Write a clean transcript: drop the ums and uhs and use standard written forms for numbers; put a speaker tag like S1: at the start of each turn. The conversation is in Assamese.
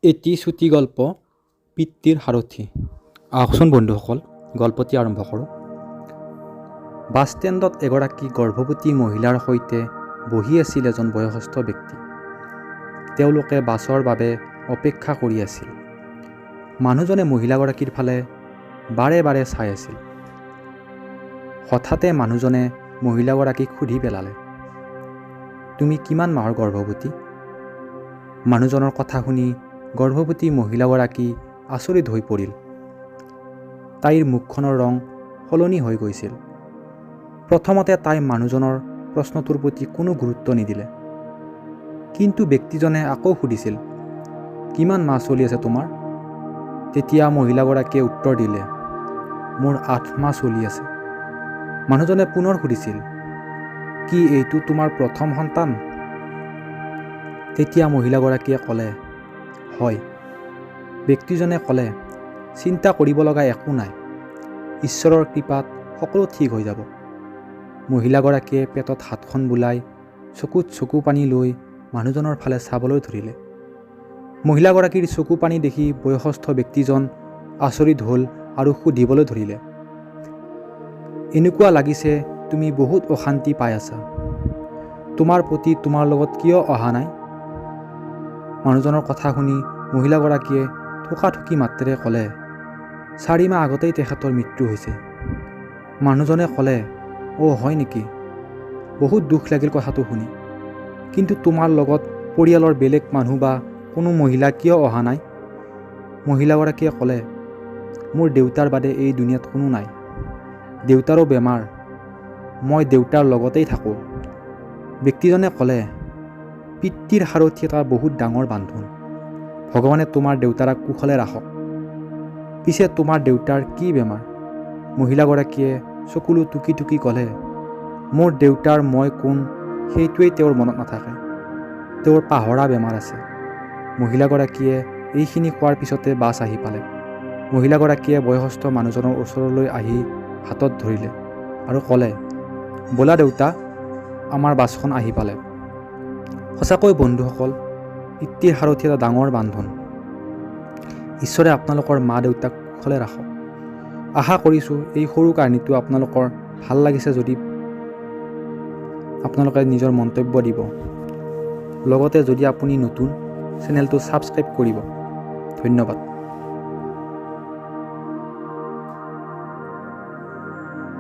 S1: এটি চুটি গল্প পিতৃৰ সাৰথি। আহকচোন বন্ধুসকল, গল্পটি আৰম্ভ কৰোঁ। বাছ ষ্টেণ্ডত এগৰাকী গৰ্ভৱতী মহিলাৰ সৈতে বহি আছিল এজন বয়সস্থ ব্যক্তি। তেওঁলোকে বাছৰ বাবে অপেক্ষা কৰি আছিল। মানুহজনে মহিলাগৰাকীৰ ফালে বাৰে বাৰে চাই আছিল। হঠাতে মানুহজনে মহিলাগৰাকীক সুধি পেলালে, তুমি কিমান মাহৰ গৰ্ভৱতী? মানুহজনৰ কথা শুনি গৰ্ভৱতী মহিলাগৰাকী আচৰিত হৈ পৰিল। তাইৰ মুখখনৰ ৰং সলনি হৈ গৈছিল। প্ৰথমতে তাই মানুহজনৰ প্ৰশ্নটোৰ প্ৰতি কোনো গুৰুত্ব নিদিলে। কিন্তু ব্যক্তিজনে আকৌ সুধিছিল, কিমান মাহ চলি আছে তোমাৰ? তেতিয়া মহিলাগৰাকীয়ে উত্তৰ দিলে, মোৰ 8 মাহ চলি আছে। মানুহজনে পুনৰ সুধিছিল, কি এইটো তোমাৰ প্ৰথম সন্তান? তেতিয়া মহিলাগৰাকীয়ে ক'লে, হয়। ব্যক্তিজনে ক'লে, চিন্তা কৰিব লগা একো নাই, ঈশ্বৰৰ কৃপাত সকলো ঠিক হৈ যাব। মহিলাগৰাকীয়ে পেটত হাতখন বুলাই চকুত চকু পানী লৈ মানুহজনৰ ফালে চাবলৈ ধৰিলে। মহিলাগৰাকীৰ চকু পানী দেখি বয়সস্থ ব্যক্তিজন আচৰিত হ'ল আৰু সুধিবলৈ ধৰিলে, এনেকুৱা লাগিছে তুমি বহুত অশান্তি পাই আছা। তোমাৰ পতি তোমাৰ লগত কিয় অহা নাই? মানুহজনৰ কথা শুনি মহিলাগৰাকীয়ে থোকাথুকি মাতেৰে ক'লে, 4 মাহ আগতেই তেখেতৰ মৃত্যু হৈছে। মানুহজনে ক'লে, হয় নেকি? বহুত দুখ লাগিল কথাটো শুনি। কিন্তু তোমাৰ লগত পৰিয়ালৰ বেলেগ মানুহ বা কোনো মহিলা কিয় অহা নাই? মহিলাগৰাকীয়ে ক'লে, মোৰ দেউতাৰ বাদে এই দুনিয়াত কোনো নাই। দেউতাৰো বেমাৰ, মই দেউতাৰ লগতেই থাকোঁ। ব্যক্তিজনে ক'লে, পিতৃৰ সাৰথি এটা বহুত ডাঙৰ বান্ধোন। ভগৱানে তোমাৰ দেউতাৰাক কুশলে ৰাখক। পিছে তোমাৰ দেউতাৰ কি বেমাৰ? মহিলাগৰাকীয়ে চকুলো টুকি টুকি ক'লে, মোৰ দেউতাৰ মই কোন সেইটোৱেই তেওঁৰ মনত নাথাকে। তেওঁৰ পাহৰা বেমাৰ আছে। মহিলাগৰাকীয়ে এইখিনি কোৱাৰ পিছতে বাছ আহি পালে। মহিলাগৰাকীয়ে বয়সস্থ মানুহজনৰ ওচৰলৈ আহি হাতত ধৰিলে আৰু ক'লে, ব'লা দেউতা, আমাৰ বাছখন আহি পালে। সঁচাকৈ বন্ধুসকল, পিতৃৰ সাৰথি এটা ডাঙৰ বান্ধোন। ঈশ্বৰে আপোনালোকৰ মা দেউতাক কুশলে ৰাখক। আশা কৰিছোঁ এই সৰু কাহিনীটো আপোনালোকৰ ভাল লাগিছে। যদি আপোনালোকে নিজৰ মন্তব্য দিব। লগতে যদি আপুনি নতুন, চেনেলটো ছাবস্ক্ৰাইব কৰিব। ধন্যবাদ।